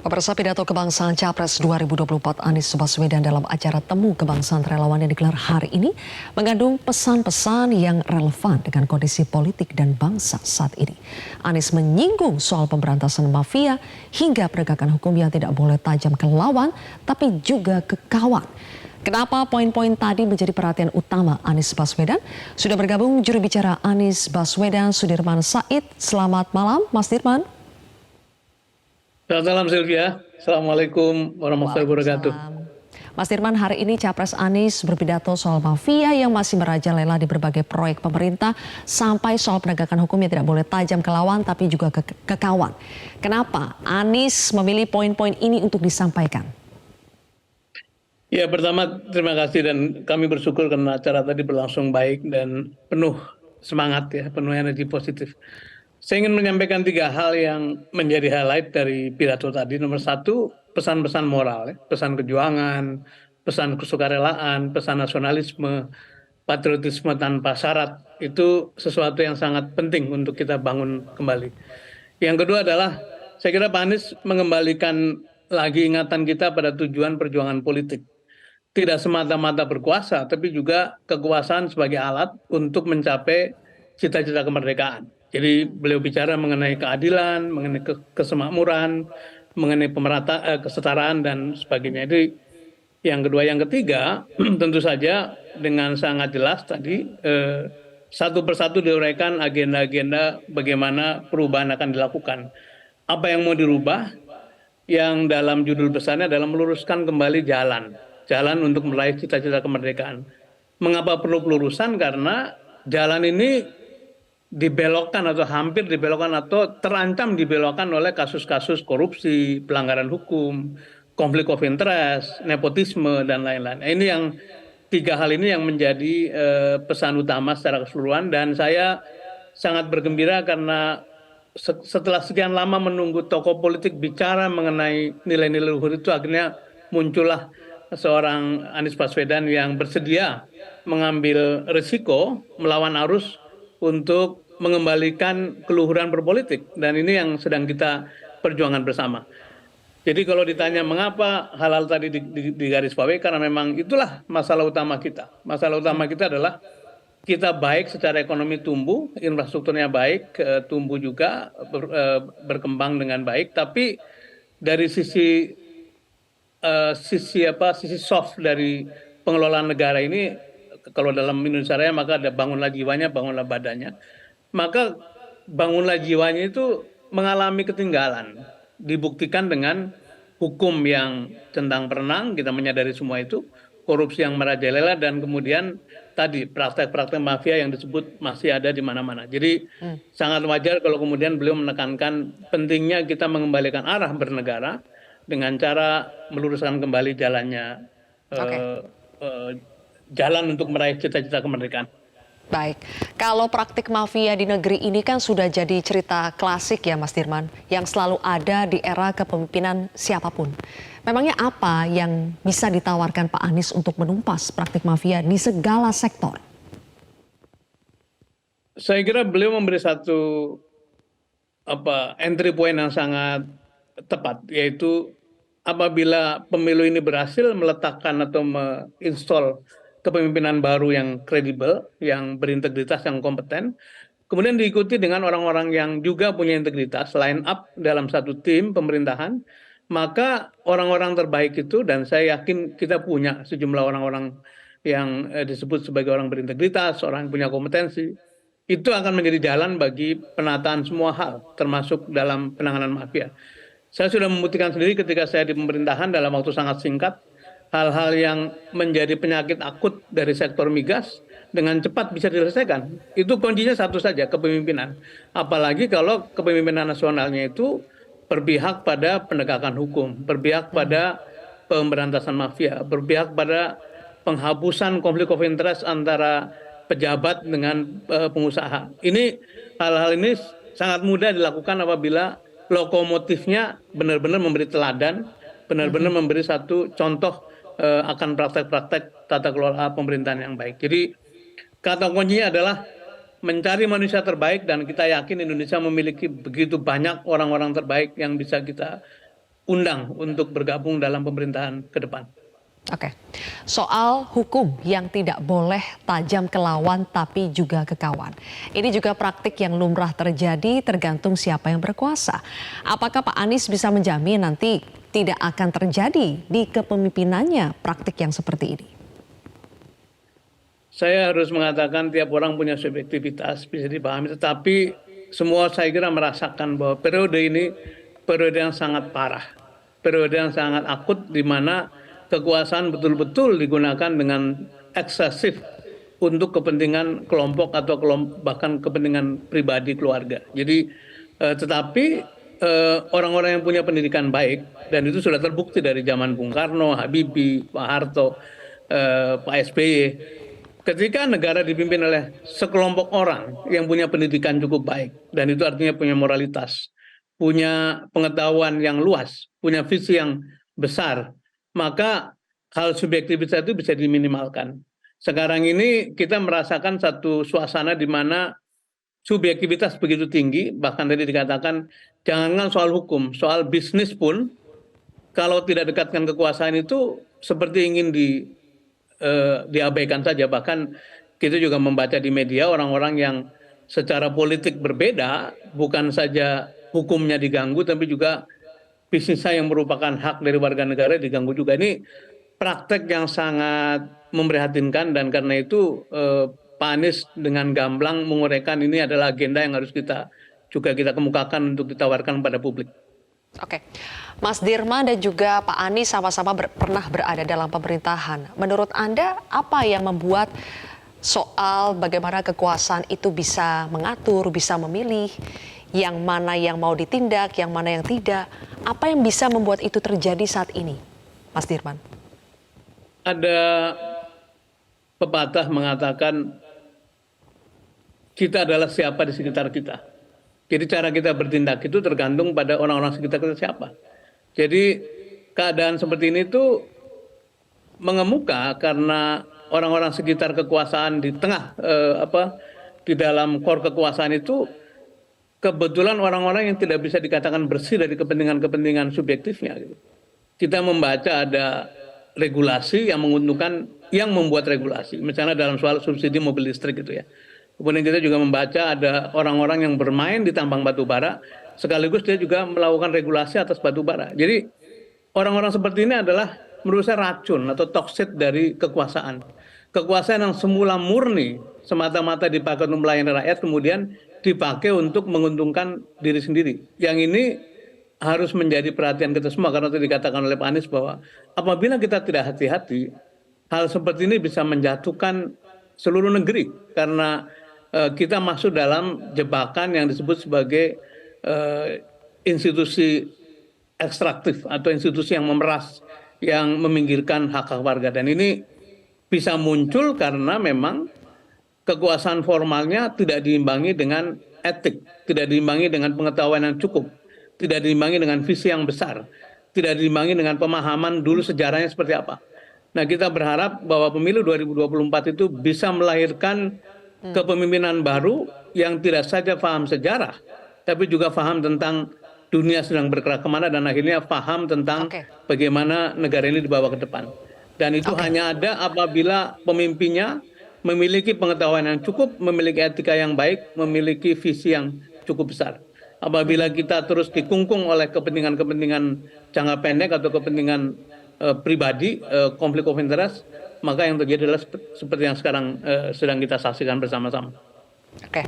Pemirsa, pidato kebangsaan Capres 2024 Anies Baswedan dalam acara Temu Kebangsaan Relawan yang digelar hari ini mengandung pesan-pesan yang relevan dengan kondisi politik dan bangsa saat ini. Anies menyinggung soal pemberantasan mafia hingga penegakan hukum yang tidak boleh tajam ke lawan tapi juga ke kawan. Kenapa poin-poin tadi menjadi perhatian utama Anies Baswedan? Sudah bergabung juru bicara Anies Baswedan, Sudirman Said. Selamat malam, Mas Dirman. Selamat malam Sylvia. Assalamualaikum warahmatullahi wabarakatuh. Mas Dirman, hari ini Capres Anies berpidato soal mafia yang masih merajalela di berbagai proyek pemerintah sampai soal penegakan hukum yang tidak boleh tajam ke lawan tapi juga ke kawan. Kenapa Anies memilih poin-poin ini untuk disampaikan? Ya, pertama terima kasih dan kami bersyukur karena acara tadi berlangsung baik dan penuh semangat ya, penuh energi positif. Saya ingin menyampaikan 3 hal yang menjadi highlight dari pidato tadi. Nomor 1, pesan-pesan moral, ya. Pesan kejuangan, pesan kesukarelaan, pesan nasionalisme, patriotisme tanpa syarat. Itu sesuatu yang sangat penting untuk kita bangun kembali. Yang kedua adalah, saya kira Pak Anies mengembalikan lagi ingatan kita pada tujuan perjuangan politik. Tidak semata-mata berkuasa, tapi juga kekuasaan sebagai alat untuk mencapai cita-cita kemerdekaan. Jadi beliau bicara mengenai keadilan, mengenai kesemakmuran, mengenai kesetaraan dan sebagainya. Jadi yang kedua, yang ketiga tentu saja dengan sangat jelas tadi satu persatu diuraikan agenda-agenda bagaimana perubahan akan dilakukan. Apa yang mau dirubah? Yang dalam judul besarnya adalah meluruskan kembali jalan untuk meraih cita-cita kemerdekaan. Mengapa perlu pelurusan? Karena jalan ini dibelokkan atau hampir dibelokkan atau terancam dibelokkan oleh kasus-kasus korupsi, pelanggaran hukum, konflik of interest, nepotisme dan lain-lain. Ini yang 3 hal ini yang menjadi pesan utama secara keseluruhan, dan saya sangat bergembira karena setelah sekian lama menunggu tokoh politik bicara mengenai nilai-nilai luhur itu, akhirnya muncullah seorang Anies Baswedan yang bersedia mengambil risiko melawan arus untuk mengembalikan keluhuran berpolitik, dan ini yang sedang kita perjuangkan bersama. Jadi kalau ditanya mengapa hal-hal tadi digarisbawahi, karena memang itulah masalah utama kita. Masalah utama kita adalah kita baik secara ekonomi tumbuh, infrastrukturnya baik, tumbuh juga berkembang dengan baik, tapi dari sisi soft dari pengelolaan negara ini, kalau dalam Indonesia Raya maka ada bangunlah jiwanya, bangunlah badannya. Maka bangunlah jiwanya itu mengalami ketinggalan. Dibuktikan dengan hukum yang centang perenang, kita menyadari semua itu, korupsi yang merajalela, dan kemudian tadi praktek-praktek mafia yang disebut masih ada di mana-mana. Jadi sangat wajar kalau kemudian beliau menekankan pentingnya kita mengembalikan arah bernegara dengan cara meluruskan kembali jalannya, jalan untuk meraih cita-cita kemerdekaan. Baik, kalau praktik mafia di negeri ini kan sudah jadi cerita klasik ya Mas Dirman, yang selalu ada di era kepemimpinan siapapun. Memangnya apa yang bisa ditawarkan Pak Anies untuk menumpas praktik mafia di segala sektor? Saya kira beliau memberi satu entry point yang sangat tepat, yaitu apabila pemilu ini berhasil meletakkan atau menginstall kepemimpinan baru yang kredibel, yang berintegritas, yang kompeten, kemudian diikuti dengan orang-orang yang juga punya integritas, line up dalam satu tim pemerintahan, maka orang-orang terbaik itu, dan saya yakin kita punya sejumlah orang-orang yang disebut sebagai orang berintegritas, orang yang punya kompetensi, itu akan menjadi jalan bagi penataan semua hal, termasuk dalam penanganan mafia. Saya sudah membuktikan sendiri ketika saya di pemerintahan dalam waktu sangat singkat, hal-hal yang menjadi penyakit akut dari sektor migas dengan cepat bisa diselesaikan. Itu kuncinya satu saja, kepemimpinan. Apalagi kalau kepemimpinan nasionalnya itu berpihak pada penegakan hukum, berpihak pada pemberantasan mafia, berpihak pada penghapusan konflik of interest antara pejabat dengan pengusaha. Hal-hal ini sangat mudah dilakukan apabila lokomotifnya benar-benar memberi teladan, benar-benar memberi satu contoh akan praktek-praktek tata kelola pemerintahan yang baik. Jadi kata kuncinya adalah mencari manusia terbaik, dan kita yakin Indonesia memiliki begitu banyak orang-orang terbaik yang bisa kita undang untuk bergabung dalam pemerintahan ke depan. Oke, soal hukum yang tidak boleh tajam ke lawan tapi juga ke kawan. Ini juga praktik yang lumrah terjadi tergantung siapa yang berkuasa. Apakah Pak Anies bisa menjamin nanti tidak akan terjadi di kepemimpinannya praktik yang seperti ini? Saya harus mengatakan tiap orang punya subjektivitas, bisa dipahami, tetapi semua saya kira merasakan bahwa periode ini periode yang sangat parah, periode yang sangat akut di mana kekuasaan betul-betul digunakan dengan eksesif untuk kepentingan kelompok atau bahkan kepentingan pribadi keluarga. Jadi tetapi orang-orang yang punya pendidikan baik, dan itu sudah terbukti dari zaman Bung Karno, Habibie, Pak Harto, Pak SBY, ketika negara dipimpin oleh sekelompok orang yang punya pendidikan cukup baik, dan itu artinya punya moralitas, punya pengetahuan yang luas, punya visi yang besar, maka hal subjektivitas itu bisa diminimalkan. Sekarang ini kita merasakan satu suasana di mana subjektivitas begitu tinggi, bahkan tadi dikatakan jangankan soal hukum, soal bisnis pun kalau tidak dekatkan kekuasaan itu seperti ingin diabaikan saja. Bahkan kita juga membaca di media orang-orang yang secara politik berbeda, bukan saja hukumnya diganggu, tapi juga bisnisnya yang merupakan hak dari warga negara diganggu juga. Ini praktek yang sangat memprihatinkan, dan karena itu Pak Anies dengan gamblang menguraikan ini adalah agenda yang harus kita kemukakan untuk ditawarkan pada publik. Oke, Mas Dirman dan juga Pak Anies sama-sama pernah berada dalam pemerintahan. Menurut Anda, apa yang membuat soal bagaimana kekuasaan itu bisa mengatur, bisa memilih yang mana yang mau ditindak, yang mana yang tidak? Apa yang bisa membuat itu terjadi saat ini, Mas Dirman? Ada pepatah mengatakan kita adalah siapa di sekitar kita. Jadi cara kita bertindak itu tergantung pada orang-orang sekitar kita siapa. Jadi keadaan seperti ini tuh mengemuka karena orang-orang sekitar kekuasaan di tengah di dalam core kekuasaan itu kebetulan orang-orang yang tidak bisa dikatakan bersih dari kepentingan-kepentingan subjektifnya. Kita membaca ada regulasi yang menguntungkan yang membuat regulasi, misalnya dalam soal subsidi mobil listrik gitu ya. Kemudian kita juga membaca ada orang-orang yang bermain di tambang batu bara, sekaligus dia juga melakukan regulasi atas batu bara. Jadi orang-orang seperti ini adalah menurut saya racun atau toksit dari kekuasaan. Kekuasaan yang semula murni semata-mata dipakai untuk melayani rakyat, kemudian dipakai untuk menguntungkan diri sendiri. Yang ini harus menjadi perhatian kita semua, karena tadi dikatakan oleh Pak Anies bahwa apabila kita tidak hati-hati, hal seperti ini bisa menjatuhkan seluruh negeri, karena kita masuk dalam jebakan yang disebut sebagai institusi ekstraktif atau institusi yang memeras, yang meminggirkan hak-hak warga. Dan ini bisa muncul karena memang kekuasaan formalnya tidak diimbangi dengan etik, tidak diimbangi dengan pengetahuan yang cukup, tidak diimbangi dengan visi yang besar, tidak diimbangi dengan pemahaman dulu sejarahnya seperti apa. Nah, kita berharap bahwa pemilu 2024 itu bisa melahirkan kepemimpinan baru yang tidak saja paham sejarah, tapi juga paham tentang dunia sedang bergerak kemana, dan akhirnya paham tentang bagaimana negara ini dibawa ke depan. Dan itu hanya ada apabila pemimpinnya memiliki pengetahuan yang cukup, memiliki etika yang baik, memiliki visi yang cukup besar. Apabila kita terus dikungkung oleh kepentingan-kepentingan jangka pendek atau kepentingan pribadi, konflik of interest, maka yang terjadi adalah seperti yang sekarang sedang kita saksikan bersama-sama. Oke,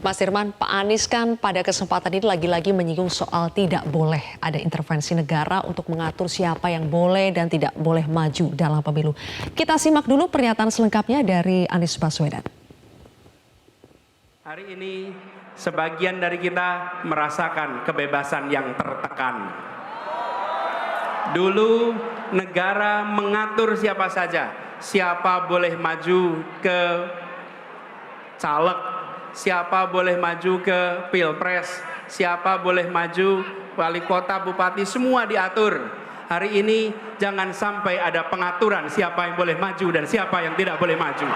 Mas Dirman, Pak Anies kan pada kesempatan ini lagi-lagi menyinggung soal tidak boleh ada intervensi negara untuk mengatur siapa yang boleh dan tidak boleh maju dalam pemilu. Kita simak dulu pernyataan selengkapnya dari Anies Baswedan. Hari ini sebagian dari kita merasakan kebebasan yang tertekan. Dulu negara mengatur siapa saja, siapa boleh maju ke caleg, siapa boleh maju ke pilpres, siapa boleh maju wali kota, bupati, semua diatur. Hari ini jangan sampai ada pengaturan siapa yang boleh maju dan siapa yang tidak boleh maju.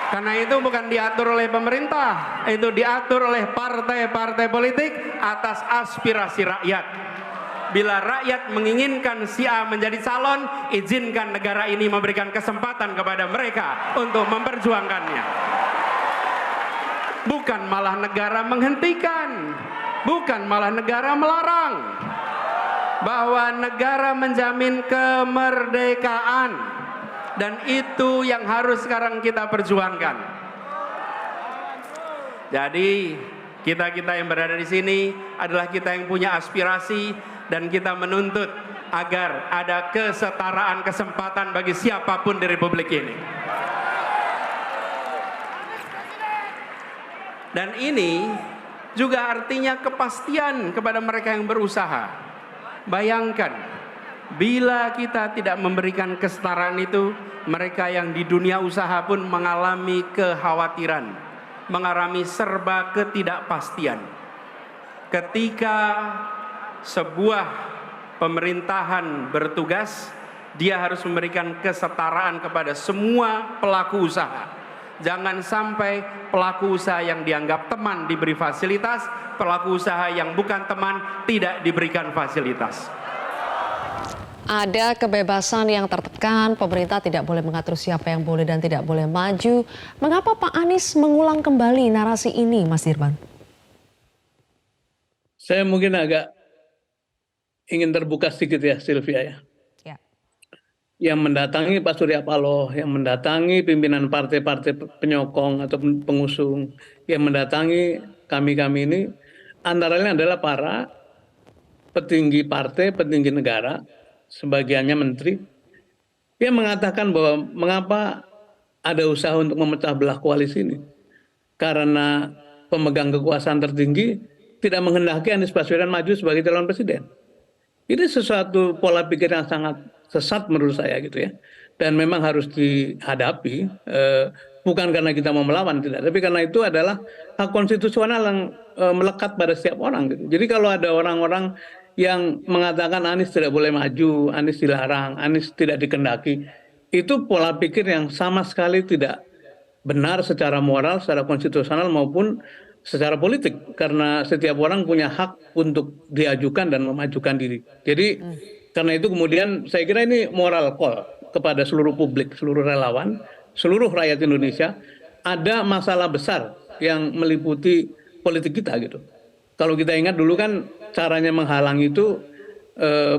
Karena itu bukan diatur oleh pemerintah, itu diatur oleh partai-partai politik atas aspirasi rakyat. Bila rakyat menginginkan si A menjadi calon, izinkan negara ini memberikan kesempatan kepada mereka untuk memperjuangkannya. Bukan malah negara menghentikan, bukan malah negara melarang. Bahwa negara menjamin kemerdekaan, dan itu yang harus sekarang kita perjuangkan. Jadi kita yang berada di sini adalah kita yang punya aspirasi, dan kita menuntut agar ada kesetaraan kesempatan bagi siapapun di Republik ini. Dan ini juga artinya kepastian kepada mereka yang berusaha. Bayangkan, bila kita tidak memberikan kesetaraan itu, mereka yang di dunia usaha pun mengalami kekhawatiran, mengalami serba ketidakpastian. Ketika sebuah pemerintahan bertugas, dia harus memberikan kesetaraan kepada semua pelaku usaha. Jangan sampai pelaku usaha yang dianggap teman diberi fasilitas, pelaku usaha yang bukan teman tidak diberikan fasilitas. Ada kebebasan yang tertekan, pemerintah tidak boleh mengatur siapa yang boleh dan tidak boleh maju. Mengapa Pak Anies mengulang kembali narasi ini, Mas Dirban? Saya mungkin agak ingin terbuka sedikit ya, Sylvia ya. Yang mendatangi Pak Surya Paloh, yang mendatangi pimpinan partai-partai penyokong atau pengusung, yang mendatangi kami-kami ini, antara lain adalah para petinggi partai, petinggi negara, sebagiannya menteri, yang mengatakan bahwa mengapa ada usaha untuk memecah belah koalisi ini. Karena pemegang kekuasaan tertinggi tidak menghendaki Anies Baswedan maju sebagai calon presiden. Ini sesuatu pola pikir yang sangat sesat menurut saya gitu ya, dan memang harus dihadapi, bukan karena kita mau melawan, tidak, tapi karena itu adalah hak konstitusional yang melekat pada setiap orang gitu. Jadi kalau ada orang-orang yang mengatakan Anies tidak boleh maju, Anies dilarang, Anies tidak dikendaki, itu pola pikir yang sama sekali tidak benar secara moral, secara konstitusional maupun secara politik, karena setiap orang punya hak untuk diajukan dan memajukan diri. Jadi karena itu kemudian saya kira ini moral call kepada seluruh publik, seluruh relawan, seluruh rakyat Indonesia. Ada masalah besar yang meliputi politik kita gitu. Kalau kita ingat dulu kan caranya menghalangi itu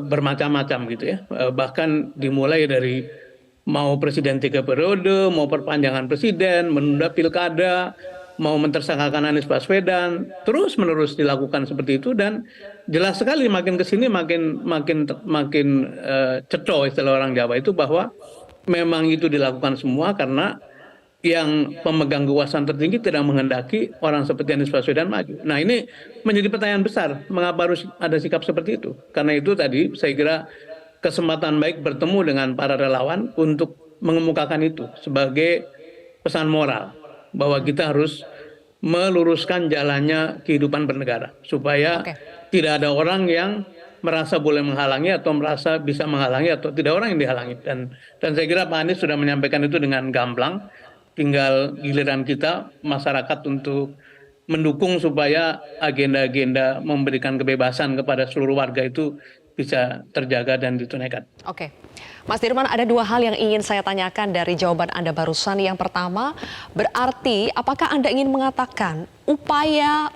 bermacam-macam gitu ya. Bahkan dimulai dari mau presiden 3 periode, mau perpanjangan presiden, menunda pilkada, mau mentersangkakan Anies Baswedan, terus menerus dilakukan seperti itu, dan jelas sekali makin kesini makin ceto istilah orang Jawa itu, bahwa memang itu dilakukan semua karena yang pemegang kekuasaan tertinggi tidak menghendaki orang seperti Anies Baswedan maju. Nah ini menjadi pertanyaan besar, mengapa harus ada sikap seperti itu? Karena itu tadi saya kira kesempatan baik bertemu dengan para relawan untuk mengemukakan itu sebagai pesan moral, bahwa kita harus meluruskan jalannya kehidupan bernegara supaya tidak ada orang yang merasa boleh menghalangi atau merasa bisa menghalangi, atau tidak orang yang dihalangi. Dan saya kira Pak Anies sudah menyampaikan itu dengan gamblang. Tinggal giliran kita masyarakat untuk mendukung supaya agenda-agenda memberikan kebebasan kepada seluruh warga itu bisa terjaga dan ditunaikan. Oke, Mas Dirman, ada dua hal yang ingin saya tanyakan dari jawaban Anda barusan. Yang pertama, berarti apakah Anda ingin mengatakan upaya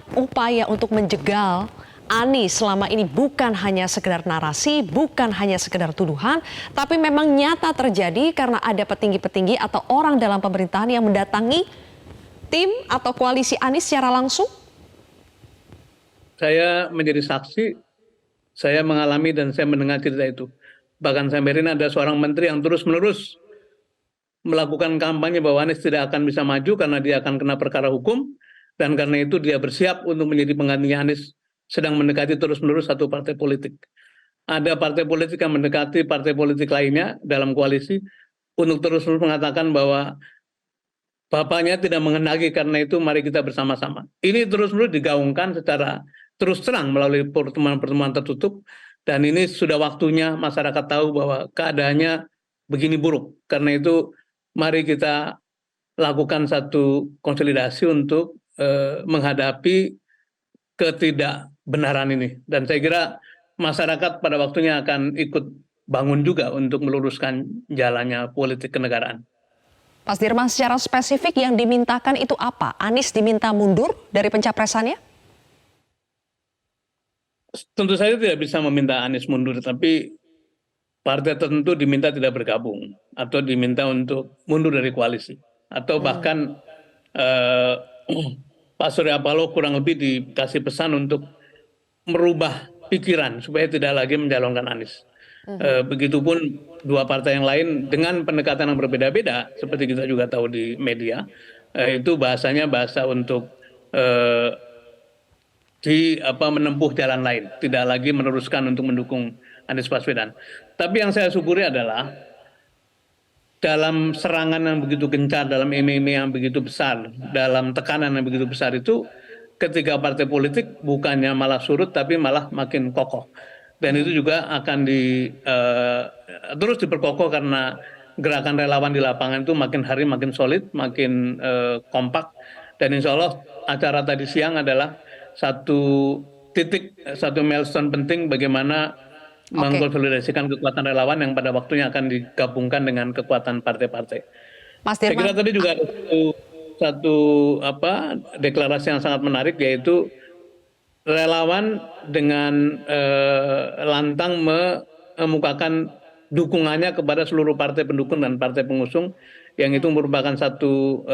untuk menjegal Anies selama ini bukan hanya sekedar narasi, bukan hanya sekedar tuduhan, tapi memang nyata terjadi karena ada petinggi-petinggi atau orang dalam pemerintahan yang mendatangi tim atau koalisi Anies secara langsung? Saya menjadi saksi, saya mengalami dan saya mendengar cerita itu. Bahkan sampai ini ada seorang menteri yang terus-menerus melakukan kampanye bahwa Anies tidak akan bisa maju karena dia akan kena perkara hukum, dan karena itu dia bersiap untuk menjadi penggantinya Anies, sedang mendekati terus-menerus satu partai politik. Ada partai politik yang mendekati partai politik lainnya dalam koalisi untuk terus-menerus mengatakan bahwa bapaknya tidak menghendaki, karena itu mari kita bersama-sama. Ini terus-menerus digaungkan secara terus terang melalui pertemuan-pertemuan tertutup, dan ini sudah waktunya masyarakat tahu bahwa keadaannya begini buruk. Karena itu mari kita lakukan satu konsolidasi untuk menghadapi ketidakbenaran ini. Dan saya kira masyarakat pada waktunya akan ikut bangun juga untuk meluruskan jalannya politik kenegaraan. Pak Sudirman, secara spesifik yang dimintakan itu apa? Anies diminta mundur dari pencapresannya? Tentu saja tidak bisa meminta Anies mundur, tapi partai tertentu diminta tidak bergabung atau diminta untuk mundur dari koalisi. Atau bahkan Pak Surya Paloh kurang lebih dikasih pesan untuk merubah pikiran supaya tidak lagi mencalonkan Anies. Begitupun dua partai yang lain dengan pendekatan yang berbeda-beda, seperti kita juga tahu di media, itu bahasanya bahasa untuk menempuh jalan lain, tidak lagi meneruskan untuk mendukung Anies Baswedan. Tapi yang saya syukuri adalah dalam serangan yang begitu gencar, dalam iming-iming yang begitu besar, dalam tekanan yang begitu besar itu, ketika partai politik bukannya malah surut tapi malah makin kokoh. Dan itu juga akan terus diperkokoh karena gerakan relawan di lapangan itu makin hari makin solid, makin kompak. Dan insya Allah acara tadi siang adalah satu titik, satu milestone penting bagaimana mengkonsolidasikan kekuatan relawan yang pada waktunya akan digabungkan dengan kekuatan partai-partai. Mas Saya kira Dirman, tadi juga ada satu deklarasi yang sangat menarik, yaitu relawan dengan lantang mengemukakan dukungannya kepada seluruh partai pendukung dan partai pengusung, yang itu merupakan satu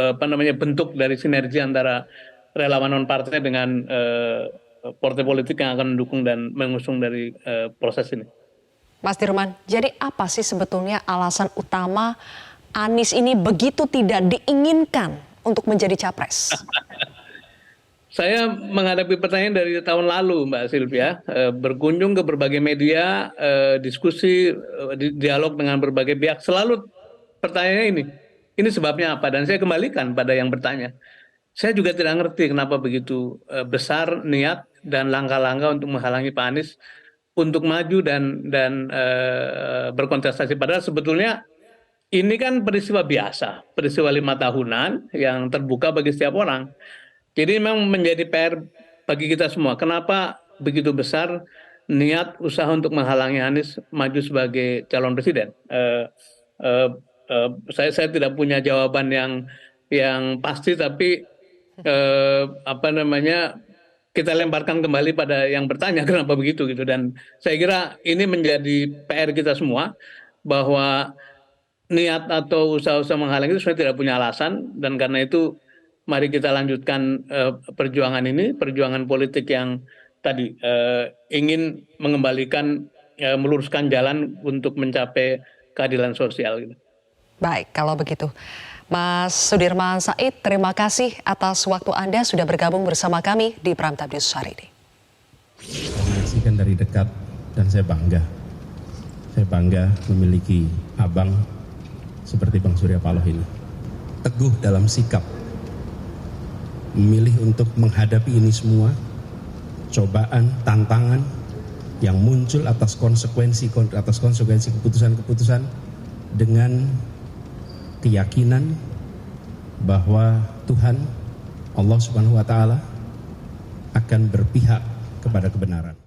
bentuk dari sinergi antara relawan non partai dengan partai politik yang akan mendukung dan mengusung dari proses ini. Mas Dirman, jadi apa sih sebetulnya alasan utama Anies ini begitu tidak diinginkan untuk menjadi capres? Saya menghadapi pertanyaan dari tahun lalu, Mbak Sylvia, berkunjung ke berbagai media, diskusi, dialog dengan berbagai pihak, selalu pertanyaannya ini sebabnya apa? Dan saya kembalikan pada yang bertanya. Saya juga tidak ngerti kenapa begitu besar niat dan langkah-langkah untuk menghalangi Pak Anies untuk maju dan berkontestasi. Padahal sebetulnya ini kan peristiwa biasa, peristiwa 5 tahunan yang terbuka bagi setiap orang. Jadi memang menjadi PR bagi kita semua. Kenapa begitu besar niat usaha untuk menghalangi Anies maju sebagai calon presiden? Saya tidak punya jawaban yang pasti, tapi kita lemparkan kembali pada yang bertanya kenapa begitu gitu. Dan saya kira ini menjadi PR kita semua, bahwa niat atau usaha-usaha menghalangi itu sebenarnya tidak punya alasan, dan karena itu mari kita lanjutkan perjuangan ini, perjuangan politik yang tadi ingin mengembalikan, meluruskan jalan untuk mencapai keadilan sosial. Gitu. Baik, kalau begitu. Mas Sudirman Said, terima kasih atas waktu Anda sudah bergabung bersama kami di Prime Time News hari ini. Saya menyaksikan dari dekat dan saya bangga. Saya bangga memiliki abang seperti Bang Surya Paloh ini. Teguh dalam sikap, memilih untuk menghadapi ini semua, cobaan, tantangan yang muncul atas konsekuensi keputusan-keputusan dengan keyakinan bahwa Tuhan Allah Subhanahu wa taala akan berpihak kepada kebenaran.